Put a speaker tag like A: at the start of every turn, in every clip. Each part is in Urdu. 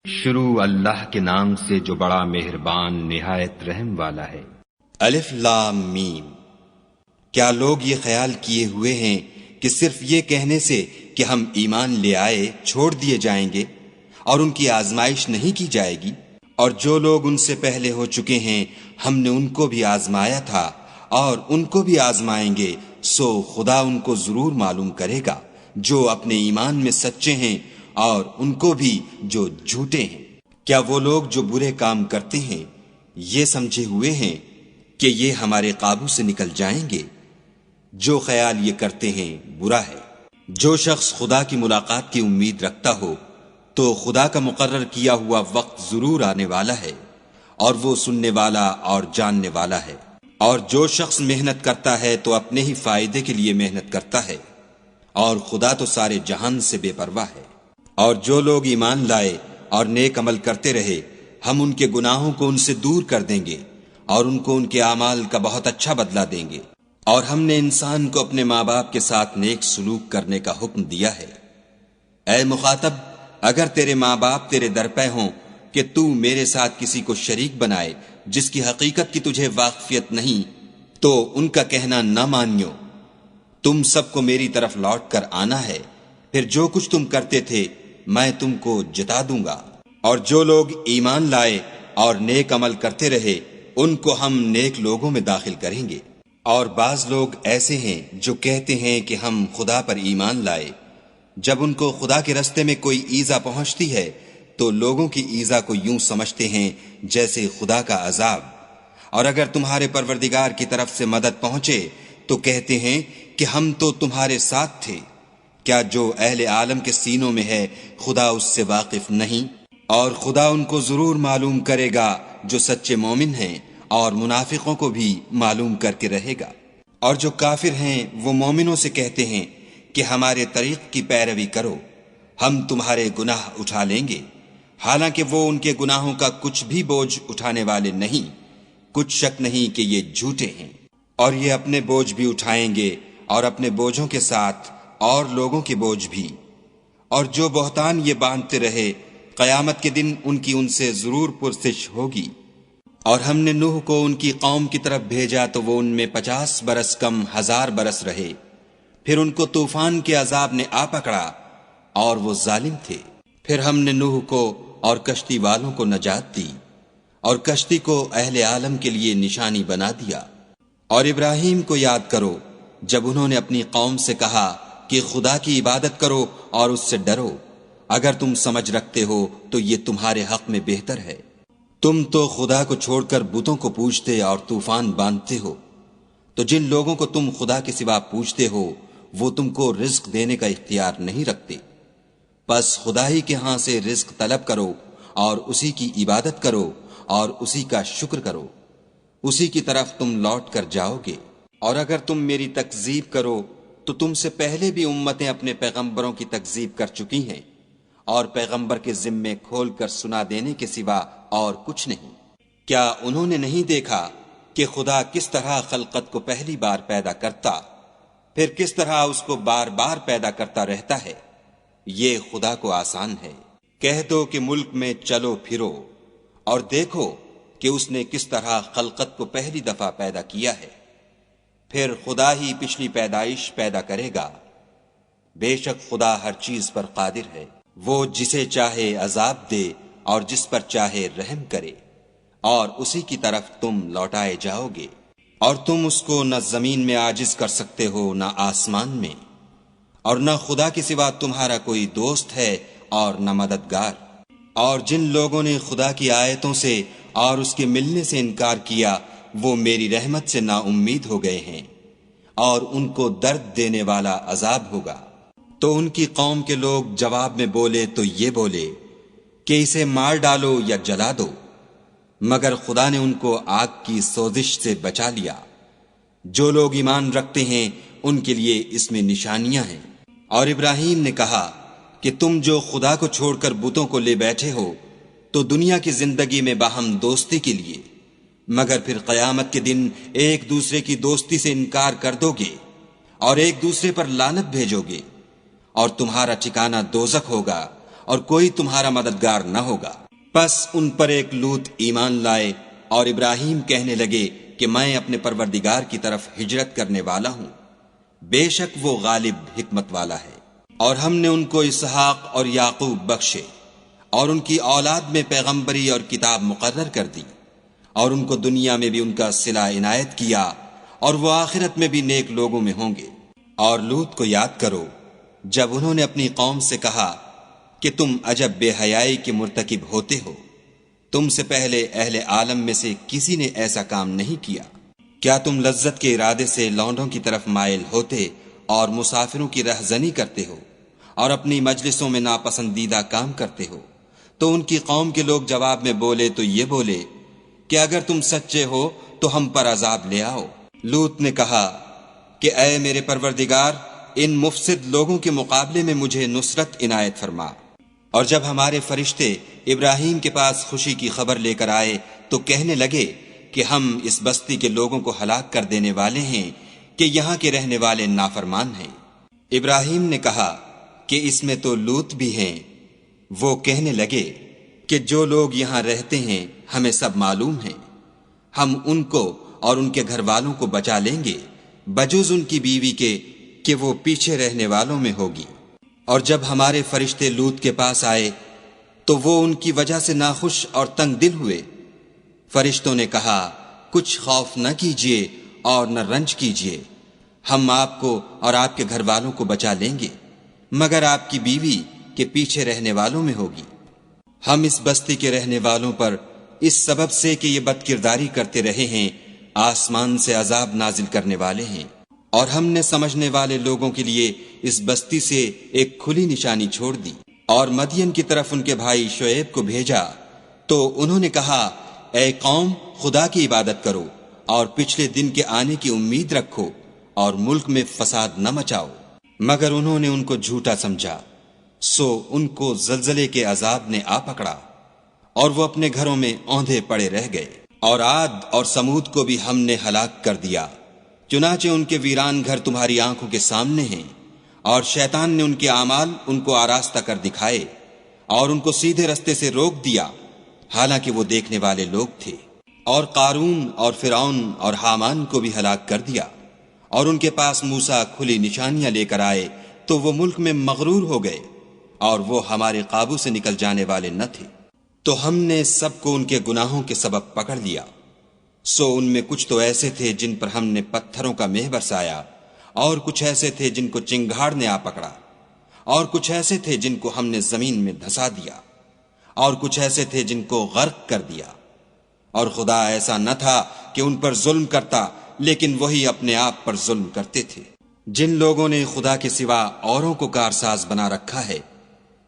A: شروع اللہ کے نام سے جو بڑا مہربان نہایت رحم والا ہے۔
B: الف لام میم۔ کیا لوگ یہ خیال کیے ہوئے ہیں کہ صرف یہ کہنے سے کہ ہم ایمان لے آئے چھوڑ دیے جائیں گے اور ان کی آزمائش نہیں کی جائے گی؟ اور جو لوگ ان سے پہلے ہو چکے ہیں ہم نے ان کو بھی آزمایا تھا اور ان کو بھی آزمائیں گے، سو خدا ان کو ضرور معلوم کرے گا جو اپنے ایمان میں سچے ہیں اور ان کو بھی جو جھوٹے ہیں۔ کیا وہ لوگ جو برے کام کرتے ہیں یہ سمجھے ہوئے ہیں کہ یہ ہمارے قابو سے نکل جائیں گے؟ جو خیال یہ کرتے ہیں برا ہے۔ جو شخص خدا کی ملاقات کی امید رکھتا ہو تو خدا کا مقرر کیا ہوا وقت ضرور آنے والا ہے اور وہ سننے والا اور جاننے والا ہے۔ اور جو شخص محنت کرتا ہے تو اپنے ہی فائدے کے لیے محنت کرتا ہے، اور خدا تو سارے جہان سے بے پرواہ ہے۔ اور جو لوگ ایمان لائے اور نیک عمل کرتے رہے ہم ان کے گناہوں کو ان سے دور کر دیں گے اور ان کو ان کے اعمال کا بہت اچھا بدلہ دیں گے۔ اور ہم نے انسان کو اپنے ماں باپ کے ساتھ نیک سلوک کرنے کا حکم دیا ہے۔ اے مخاطب، اگر تیرے ماں باپ تیرے در پہ ہوں کہ تو میرے ساتھ کسی کو شریک بنائے جس کی حقیقت کی تجھے واقفیت نہیں، تو ان کا کہنا نہ مانیو۔ تم سب کو میری طرف لوٹ کر آنا ہے، پھر جو کچھ تم کرتے تھے میں تم کو جتا دوں گا۔ اور جو لوگ ایمان لائے اور نیک عمل کرتے رہے ان کو ہم نیک لوگوں میں داخل کریں گے۔ اور بعض لوگ ایسے ہیں جو کہتے ہیں کہ ہم خدا پر ایمان لائے، جب ان کو خدا کے رستے میں کوئی ایذا پہنچتی ہے تو لوگوں کی ایذا کو یوں سمجھتے ہیں جیسے خدا کا عذاب۔ اور اگر تمہارے پروردگار کی طرف سے مدد پہنچے تو کہتے ہیں کہ ہم تو تمہارے ساتھ تھے۔ کیا جو اہل عالم کے سینوں میں ہے خدا اس سے واقف نہیں؟ اور خدا ان کو ضرور معلوم کرے گا جو سچے مومن ہیں، اور منافقوں کو بھی معلوم کر کے رہے گا۔ اور جو کافر ہیں وہ مومنوں سے کہتے ہیں کہ ہمارے طریق کی پیروی کرو، ہم تمہارے گناہ اٹھا لیں گے، حالانکہ وہ ان کے گناہوں کا کچھ بھی بوجھ اٹھانے والے نہیں۔ کچھ شک نہیں کہ یہ جھوٹے ہیں، اور یہ اپنے بوجھ بھی اٹھائیں گے اور اپنے بوجھوں کے ساتھ اور لوگوں کے بوجھ بھی۔ اور جو بہتان یہ باندھتے رہے قیامت کے دن ان کی ان سے ضرور پرسش ہوگی۔ اور ہم نے نوح کو ان کی قوم کی طرف بھیجا تو وہ ان میں 50 برس کم 1000 برس رہے، پھر ان کو طوفان کے عذاب نے آ پکڑا اور وہ ظالم تھے۔ پھر ہم نے نوح کو اور کشتی والوں کو نجات دی اور کشتی کو اہل عالم کے لیے نشانی بنا دیا۔ اور ابراہیم کو یاد کرو جب انہوں نے اپنی قوم سے کہا کہ خدا کی عبادت کرو اور اس سے ڈرو، اگر تم سمجھ رکھتے ہو تو یہ تمہارے حق میں بہتر ہے۔ تم تو خدا کو چھوڑ کر بتوں کو پوجتے اور طوفان باندھتے ہو، تو جن لوگوں کو تم خدا کے سوا پوجتے ہو وہ تم کو رزق دینے کا اختیار نہیں رکھتے۔ بس خدا ہی کے ہاں سے رزق طلب کرو اور اسی کی عبادت کرو اور اسی کا شکر کرو، اسی کی طرف تم لوٹ کر جاؤ گے۔ اور اگر تم میری تکذیب کرو تو تم سے پہلے بھی امتیں اپنے پیغمبروں کی تکذیب کر چکی ہیں، اور پیغمبر کے ذمے کھول کر سنا دینے کے سوا اور کچھ نہیں۔ کیا انہوں نے نہیں دیکھا کہ خدا کس طرح خلقت کو پہلی بار پیدا کرتا، پھر کس طرح اس کو بار بار پیدا کرتا رہتا ہے؟ یہ خدا کو آسان ہے۔ کہہ دو کہ ملک میں چلو پھرو اور دیکھو کہ اس نے کس طرح خلقت کو پہلی دفعہ پیدا کیا ہے، پھر خدا ہی پچھلی پیدائش پیدا کرے گا۔ بے شک خدا ہر چیز پر قادر ہے، وہ جسے چاہے عذاب دے اور جس پر چاہے رحم کرے، اور اسی کی طرف تم لوٹائے جاؤ گے۔ اور تم اس کو نہ زمین میں عاجز کر سکتے ہو نہ آسمان میں، اور نہ خدا کے سوا تمہارا کوئی دوست ہے اور نہ مددگار۔ اور جن لوگوں نے خدا کی آیتوں سے اور اس کے ملنے سے انکار کیا وہ میری رحمت سے نا امید ہو گئے ہیں، اور ان کو درد دینے والا عذاب ہوگا۔ تو ان کی قوم کے لوگ جواب میں بولے تو یہ بولے کہ اسے مار ڈالو یا جلا دو، مگر خدا نے ان کو آگ کی سوزش سے بچا لیا۔ جو لوگ ایمان رکھتے ہیں ان کے لیے اس میں نشانیاں ہیں۔ اور ابراہیم نے کہا کہ تم جو خدا کو چھوڑ کر بتوں کو لے بیٹھے ہو تو دنیا کی زندگی میں باہم دوستی کے لیے، مگر پھر قیامت کے دن ایک دوسرے کی دوستی سے انکار کر دو گے اور ایک دوسرے پر لعنت بھیجو گے، اور تمہارا ٹھکانہ دوزخ ہوگا اور کوئی تمہارا مددگار نہ ہوگا۔ پس ان پر ایک لوط ایمان لائے اور ابراہیم کہنے لگے کہ میں اپنے پروردگار کی طرف ہجرت کرنے والا ہوں، بے شک وہ غالب حکمت والا ہے۔ اور ہم نے ان کو اسحاق اور یعقوب بخشے اور ان کی اولاد میں پیغمبری اور کتاب مقرر کر دی، اور ان کو دنیا میں بھی ان کا صلہ عنایت کیا، اور وہ آخرت میں بھی نیک لوگوں میں ہوں گے۔ اور لوط کو یاد کرو جب انہوں نے اپنی قوم سے کہا کہ تم عجب بے حیائی کے مرتکب ہوتے ہو، تم سے پہلے اہل عالم میں سے کسی نے ایسا کام نہیں کیا۔ کیا تم لذت کے ارادے سے لونڈوں کی طرف مائل ہوتے اور مسافروں کی رہزنی کرتے ہو اور اپنی مجلسوں میں ناپسندیدہ کام کرتے ہو؟ تو ان کی قوم کے لوگ جواب میں بولے تو یہ بولے کہ اگر تم سچے ہو تو ہم پر عذاب لے آؤ۔ لوط نے کہا کہ اے میرے پروردگار، ان مفسد لوگوں کے مقابلے میں مجھے نصرت عنایت فرما۔ اور جب ہمارے فرشتے ابراہیم کے پاس خوشی کی خبر لے کر آئے تو کہنے لگے کہ ہم اس بستی کے لوگوں کو ہلاک کر دینے والے ہیں کہ یہاں کے رہنے والے نافرمان ہیں۔ ابراہیم نے کہا کہ اس میں تو لوط بھی ہیں۔ وہ کہنے لگے کہ جو لوگ یہاں رہتے ہیں ہمیں سب معلوم ہیں، ہم ان کو اور ان کے گھر والوں کو بچا لیں گے بجز ان کی بیوی کے کہ وہ پیچھے رہنے والوں میں ہوگی۔ اور جب ہمارے فرشتے لوط کے پاس آئے تو وہ ان کی وجہ سے ناخوش اور تنگ دل ہوئے۔ فرشتوں نے کہا کچھ خوف نہ کیجیے اور نہ رنج کیجیے، ہم آپ کو اور آپ کے گھر والوں کو بچا لیں گے، مگر آپ کی بیوی کے پیچھے رہنے والوں میں ہوگی۔ ہم اس بستی کے رہنے والوں پر اس سبب سے کہ یہ بد کرداری کرتے رہے ہیں آسمان سے عذاب نازل کرنے والے ہیں، اور ہم نے سمجھنے والے لوگوں کے لیے اس بستی سے ایک کھلی نشانی چھوڑ دی۔ اور مدین کی طرف ان کے بھائی شعیب کو بھیجا تو انہوں نے کہا اے قوم، خدا کی عبادت کرو اور پچھلے دن کے آنے کی امید رکھو اور ملک میں فساد نہ مچاؤ، مگر انہوں نے ان کو جھوٹا سمجھا، سو ان کو زلزلے کے عذاب نے آ پکڑا اور وہ اپنے گھروں میں اوندھے پڑے رہ گئے۔ اور عاد اور سمود کو بھی ہم نے ہلاک کر دیا، چنانچہ ان کے ویران گھر تمہاری آنکھوں کے سامنے ہیں، اور شیطان نے ان کے اعمال ان کو آراستہ کر دکھائے اور ان کو سیدھے رستے سے روک دیا، حالانکہ وہ دیکھنے والے لوگ تھے۔ اور قارون اور فرعون اور حامان کو بھی ہلاک کر دیا، اور ان کے پاس موسیٰ کھلی نشانیاں لے کر آئے تو وہ ملک میں مغرور ہو گئے اور وہ ہمارے قابو سے نکل جانے والے نہ تھے۔ تو ہم نے سب کو ان کے گناہوں کے سبب پکڑ لیا، سو ان میں کچھ تو ایسے تھے جن پر ہم نے پتھروں کا مہ برسایا، اور کچھ ایسے تھے جن کو چنگھاڑ نے آ پکڑا، اور کچھ ایسے تھے جن کو ہم نے زمین میں دھسا دیا، اور کچھ ایسے تھے جن کو غرق کر دیا۔ اور خدا ایسا نہ تھا کہ ان پر ظلم کرتا، لیکن وہی اپنے آپ پر ظلم کرتے تھے۔ جن لوگوں نے خدا کے سوا اوروں کو کارساز بنا رکھا ہے،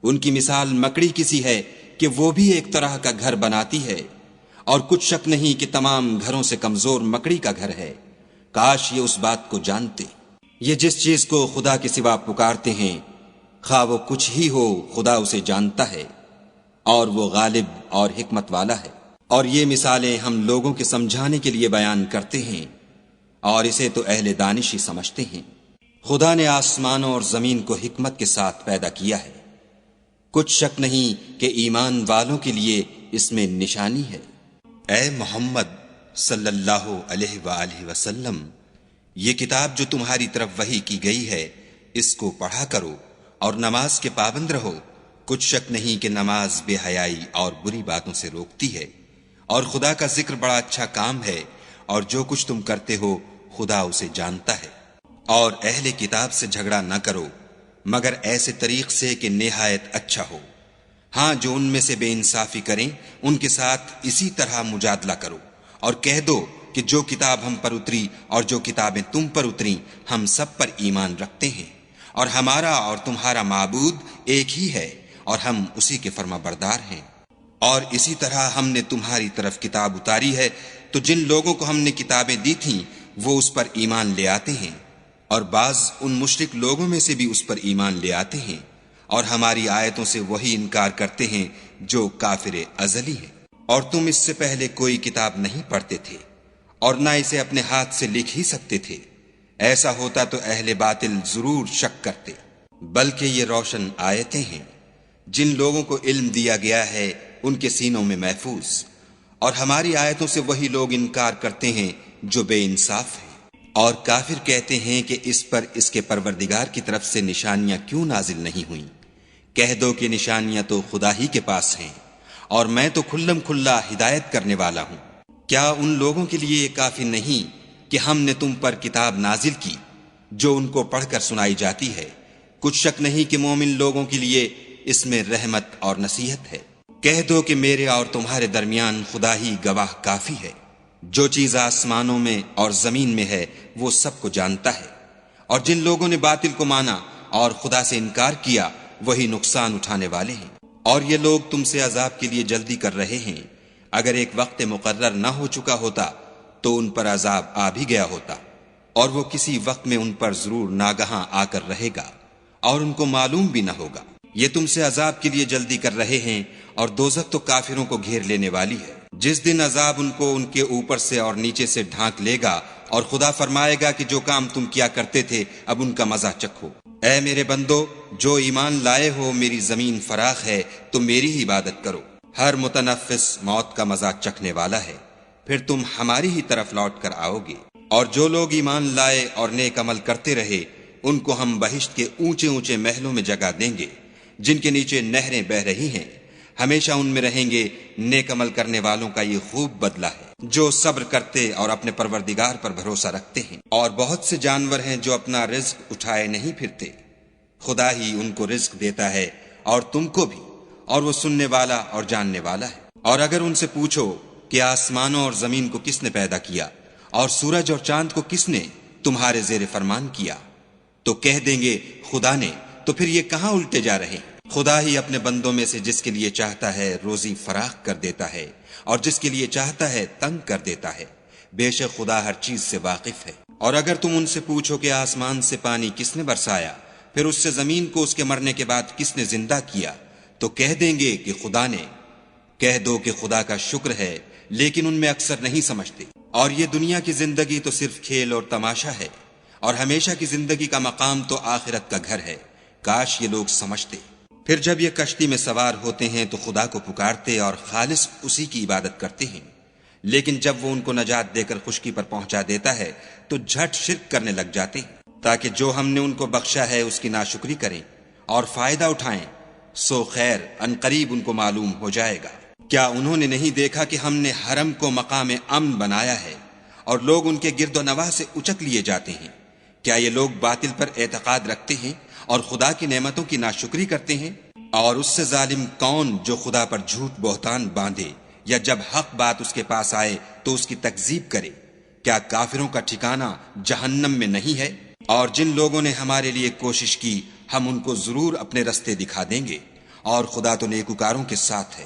B: ان کی مثال مکڑی کسی ہے کہ وہ بھی ایک طرح کا گھر بناتی ہے، اور کچھ شک نہیں کہ تمام گھروں سے کمزور مکڑی کا گھر ہے۔ کاش یہ اس بات کو جانتے۔ یہ جس چیز کو خدا کے سوا پکارتے ہیں، خواہ وہ کچھ ہی ہو، خدا اسے جانتا ہے، اور وہ غالب اور حکمت والا ہے۔ اور یہ مثالیں ہم لوگوں کے سمجھانے کے لیے بیان کرتے ہیں، اور اسے تو اہل دانش ہی سمجھتے ہیں۔ خدا نے آسمانوں اور زمین کو حکمت کے ساتھ پیدا کیا ہے، کچھ شک نہیں کہ ایمان والوں کے لیے اس میں نشانی ہے۔ اے محمد صلی اللہ علیہ وآلہ وسلم، یہ کتاب جو تمہاری طرف وحی کی گئی ہے، اس کو پڑھا کرو اور نماز کے پابند رہو۔ کچھ شک نہیں کہ نماز بے حیائی اور بری باتوں سے روکتی ہے، اور خدا کا ذکر بڑا اچھا کام ہے، اور جو کچھ تم کرتے ہو خدا اسے جانتا ہے۔ اور اہل کتاب سے جھگڑا نہ کرو مگر ایسے طریق سے کہ نہایت اچھا ہو۔ ہاں، جو ان میں سے بے انصافی کریں ان کے ساتھ اسی طرح مجادلہ کرو، اور کہہ دو کہ جو کتاب ہم پر اتری اور جو کتابیں تم پر اتریں ہم سب پر ایمان رکھتے ہیں، اور ہمارا اور تمہارا معبود ایک ہی ہے، اور ہم اسی کے فرما بردار ہیں۔ اور اسی طرح ہم نے تمہاری طرف کتاب اتاری ہے، تو جن لوگوں کو ہم نے کتابیں دی تھیں وہ اس پر ایمان لے آتے ہیں، اور بعض ان مشرک لوگوں میں سے بھی اس پر ایمان لے آتے ہیں، اور ہماری آیتوں سے وہی انکار کرتے ہیں جو کافر ازلی ہیں۔ اور تم اس سے پہلے کوئی کتاب نہیں پڑھتے تھے، اور نہ اسے اپنے ہاتھ سے لکھ ہی سکتے تھے، ایسا ہوتا تو اہل باطل ضرور شک کرتے، بلکہ یہ روشن آیتیں ہیں جن لوگوں کو علم دیا گیا ہے ان کے سینوں میں محفوظ، اور ہماری آیتوں سے وہی لوگ انکار کرتے ہیں جو بے انصاف ہیں۔ اور کافر کہتے ہیں کہ اس پر اس کے پروردگار کی طرف سے نشانیاں کیوں نازل نہیں ہوئیں؟ کہہ دو کہ نشانیاں تو خدا ہی کے پاس ہیں، اور میں تو کھلم کھلا ہدایت کرنے والا ہوں۔ کیا ان لوگوں کے لیے یہ کافی نہیں کہ ہم نے تم پر کتاب نازل کی جو ان کو پڑھ کر سنائی جاتی ہے؟ کچھ شک نہیں کہ مومن لوگوں کے لیے اس میں رحمت اور نصیحت ہے۔ کہہ دو کہ میرے اور تمہارے درمیان خدا ہی گواہ کافی ہے، جو چیز آسمانوں میں اور زمین میں ہے وہ سب کو جانتا ہے۔ اور جن لوگوں نے باطل کو مانا اور خدا سے انکار کیا وہی نقصان اٹھانے والے ہیں۔ اور یہ لوگ تم سے عذاب کے لیے جلدی کر رہے ہیں، اگر ایک وقت مقرر نہ ہو چکا ہوتا تو ان پر عذاب آ بھی گیا ہوتا، اور وہ کسی وقت میں ان پر ضرور ناگہاں آ کر رہے گا، اور ان کو معلوم بھی نہ ہوگا۔ یہ تم سے عذاب کے لیے جلدی کر رہے ہیں، اور دوزخ تو کافروں کو گھیر لینے والی ہے۔ جس دن عذاب ان کو ان کے اوپر سے اور نیچے سے ڈھانک لے گا، اور خدا فرمائے گا کہ جو کام تم کیا کرتے تھے اب ان کا مزہ چکھو۔ اے میرے بندو، جو ایمان لائے ہو، میری زمین فراخ ہے، تم میری ہی عبادت کرو۔ ہر متنفس موت کا مزہ چکھنے والا ہے، پھر تم ہماری ہی طرف لوٹ کر آؤ گے۔ اور جو لوگ ایمان لائے اور نیک عمل کرتے رہے ان کو ہم بہشت کے اونچے اونچے محلوں میں جگہ دیں گے، جن کے نیچے نہریں بہ رہی ہیں، ہمیشہ ان میں رہیں گے۔ نیک عمل کرنے والوں کا یہ خوب بدلہ ہے، جو صبر کرتے اور اپنے پروردگار پر بھروسہ رکھتے ہیں۔ اور بہت سے جانور ہیں جو اپنا رزق اٹھائے نہیں پھرتے، خدا ہی ان کو رزق دیتا ہے اور تم کو بھی، اور وہ سننے والا اور جاننے والا ہے۔ اور اگر ان سے پوچھو کہ آسمانوں اور زمین کو کس نے پیدا کیا اور سورج اور چاند کو کس نے تمہارے زیر فرمان کیا، تو کہہ دیں گے خدا نے۔ تو پھر یہ کہاں الٹے جا رہے ہیں؟ خدا ہی اپنے بندوں میں سے جس کے لیے چاہتا ہے روزی فراخ کر دیتا ہے، اور جس کے لیے چاہتا ہے تنگ کر دیتا ہے۔ بے شک خدا ہر چیز سے واقف ہے۔ اور اگر تم ان سے پوچھو کہ آسمان سے پانی کس نے برسایا، پھر اس سے زمین کو اس کے مرنے کے بعد کس نے زندہ کیا، تو کہہ دیں گے کہ خدا نے۔ کہہ دو کہ خدا کا شکر ہے، لیکن ان میں اکثر نہیں سمجھتے۔ اور یہ دنیا کی زندگی تو صرف کھیل اور تماشا ہے، اور ہمیشہ کی زندگی کا مقام تو آخرت کا گھر ہے۔ کاش یہ لوگ سمجھتے۔ پھر جب یہ کشتی میں سوار ہوتے ہیں تو خدا کو پکارتے اور خالص اسی کی عبادت کرتے ہیں، لیکن جب وہ ان کو نجات دے کر خشکی پر پہنچا دیتا ہے تو جھٹ شرک کرنے لگ جاتے ہیں، تاکہ جو ہم نے ان کو بخشا ہے اس کی ناشکری کریں اور فائدہ اٹھائیں۔ سو خیر عنقریب ان کو معلوم ہو جائے گا۔ کیا انہوں نے نہیں دیکھا کہ ہم نے حرم کو مقام امن بنایا ہے اور لوگ ان کے گرد و نواح سے اچک لیے جاتے ہیں؟ کیا یہ لوگ باطل پر اعتقاد رکھتے ہیں اور خدا کی نعمتوں کی ناشکری کرتے ہیں؟ اور اس سے ظالم کون جو خدا پر جھوٹ بہتان باندھے یا جب حق بات اس کے پاس آئے تو اس کی تکذیب کرے؟ کیا کافروں کا ٹھکانہ جہنم میں نہیں ہے؟ اور جن لوگوں نے ہمارے لیے کوشش کی ہم ان کو ضرور اپنے رستے دکھا دیں گے، اور خدا تو نیکوکاروں کے ساتھ ہے۔